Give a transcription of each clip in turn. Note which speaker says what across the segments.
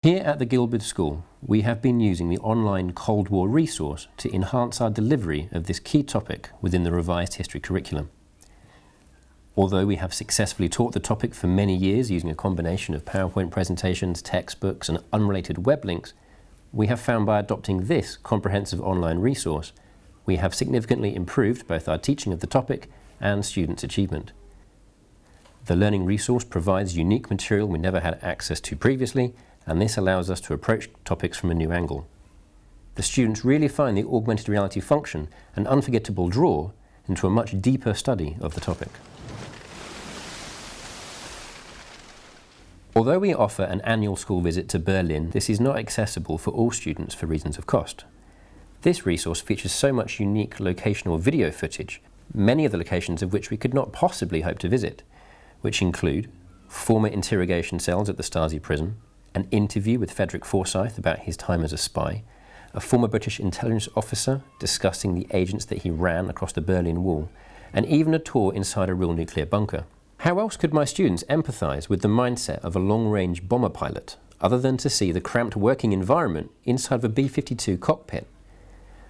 Speaker 1: Here at the Gilberd School, we have been using the online Cold War resource to enhance our delivery of this key topic within the revised history curriculum. Although we have successfully taught the topic for many years using a combination of PowerPoint presentations, textbooks and unrelated web links, we have found by adopting this comprehensive online resource, we have significantly improved both our teaching of the topic and students' achievement. The learning resource provides unique material we never had access to previously, and this allows us to approach topics from a new angle. The students really find the augmented reality function an unforgettable draw into a much deeper study of the topic. Although we offer an annual school visit to Berlin, this is not accessible for all students for reasons of cost. This resource features so much unique locational video footage, many of the locations of which we could not possibly hope to visit, which include former interrogation cells at the Stasi prison, an interview with Frederick Forsyth about his time as a spy, a former British intelligence officer discussing the agents that he ran across the Berlin Wall, and even a tour inside a real nuclear bunker. How else could my students empathise with the mindset of a long-range bomber pilot, other than to see the cramped working environment inside of a B-52 cockpit?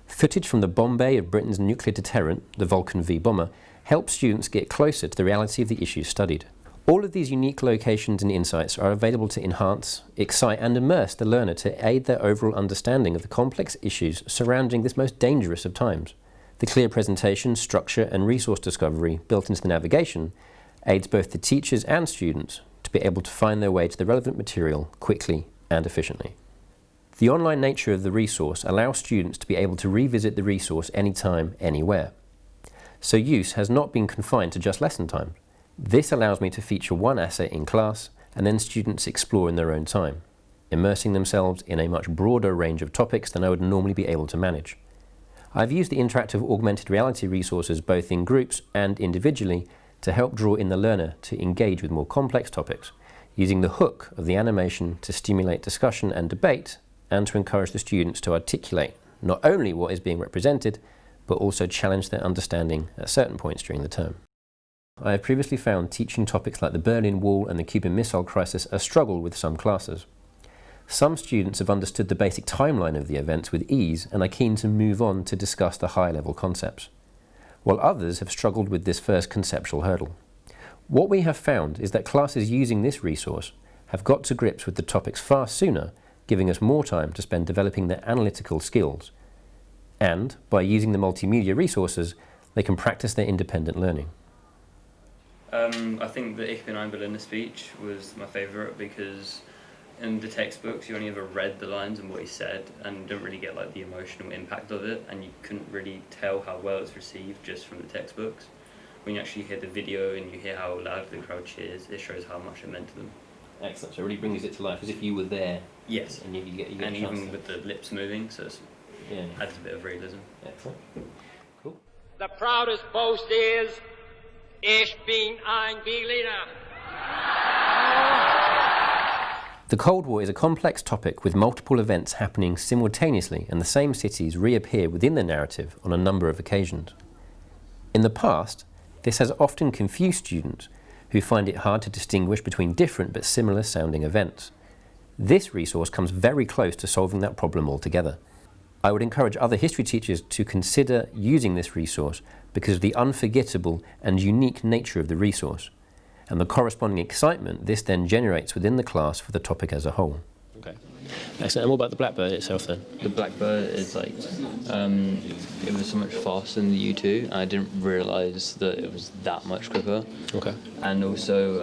Speaker 1: Footage from the bomb bay of Britain's nuclear deterrent, the Vulcan V bomber, helps students get closer to the reality of the issues studied. All of these unique locations and insights are available to enhance, excite and immerse the learner to aid their overall understanding of the complex issues surrounding this most dangerous of times. The clear presentation, structure and resource discovery built into the navigation aids both the teachers and students to be able to find their way to the relevant material quickly and efficiently. The online nature of the resource allows students to be able to revisit the resource anytime, anywhere. So use has not been confined to just lesson time. This allows me to feature one asset in class and then students explore in their own time, immersing themselves in a much broader range of topics than I would normally be able to manage. I've used the interactive augmented reality resources both in groups and individually to help draw in the learner to engage with more complex topics, using the hook of the animation to stimulate discussion and debate and to encourage the students to articulate not only what is being represented, but also challenge their understanding at certain points during the term. I have previously found teaching topics like the Berlin Wall and the Cuban Missile Crisis a struggle with some classes. Some students have understood the basic timeline of the events with ease and are keen to move on to discuss the high-level concepts, while others have struggled with this first conceptual hurdle. What we have found is that classes using this resource have got to grips with the topics far sooner, giving us more time to spend developing their analytical skills. And, by using the multimedia resources, they can practice their independent learning.
Speaker 2: I think the Ich bin ein Berliner speech was my favourite because in the textbooks you only ever read the lines and what he said and didn't really get like the emotional impact of it, and you couldn't really tell how well it's received just from the textbooks. When you actually hear the video and you hear how loud the crowd cheers, it shows how much it meant to them.
Speaker 1: Excellent, so it really brings it to life as if you were there.
Speaker 2: Yes,
Speaker 1: and you get
Speaker 2: and even with the lips moving, so it adds a bit of realism.
Speaker 1: Excellent. Cool.
Speaker 3: The proudest boast is, Ich bin ein Berliner.
Speaker 1: The Cold War is a complex topic with multiple events happening simultaneously, and the same cities reappear within the narrative on a number of occasions. In the past, this has often confused students who find it hard to distinguish between different but similar sounding events. This resource comes very close to solving that problem altogether. I would encourage other history teachers to consider using this resource because of the unforgettable and unique nature of the resource, and the corresponding excitement this then generates within the class for the topic as a whole.
Speaker 4: Okay. Excellent. And what about the Blackbird itself then?
Speaker 5: The Blackbird is like, it was so much faster than the U2, and I didn't realise that it was that much quicker.
Speaker 4: Okay.
Speaker 5: And also,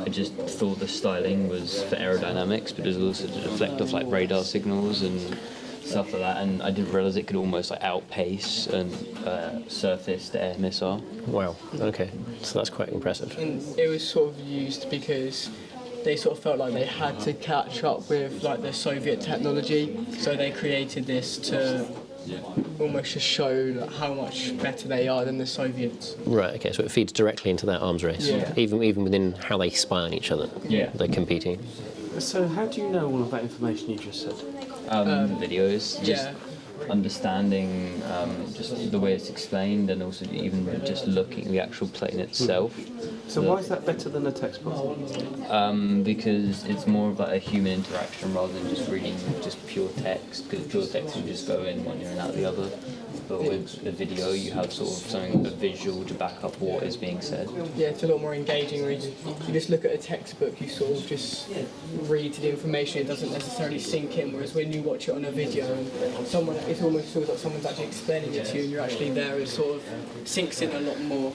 Speaker 5: I just thought the styling was for aerodynamics, but it was also to deflect off like radar signals and stuff like that, and I didn't realise it could almost like outpace a surface-to-air missile.
Speaker 4: Wow, okay, so that's quite impressive.
Speaker 6: And it was sort of used because they sort of felt like they had to catch up with like the Soviet technology, so they created this to almost just show like, how much better they are than the Soviets.
Speaker 4: Right, okay, so it feeds directly into that arms race, even within how they spy on each other.
Speaker 6: Yeah.
Speaker 4: They're competing.
Speaker 7: So how do you know all of that information you just said?
Speaker 5: Videos. understanding just the way it's explained, and also even just looking at the actual plane itself.
Speaker 7: So why is that better than a textbook?
Speaker 5: Because it's more of like a human interaction rather than just reading just pure text, because pure text you just go in one ear and out the other. But with the video, you have sort of something, a visual to back up what is being said.
Speaker 6: Yeah, it's a lot more engaging. Where you just look at a textbook, you sort of just read the information. It doesn't necessarily sink in. Whereas when you watch it on a video, it almost feels like someone's actually explaining it to you, and you're actually there. It sort of sinks in a lot more.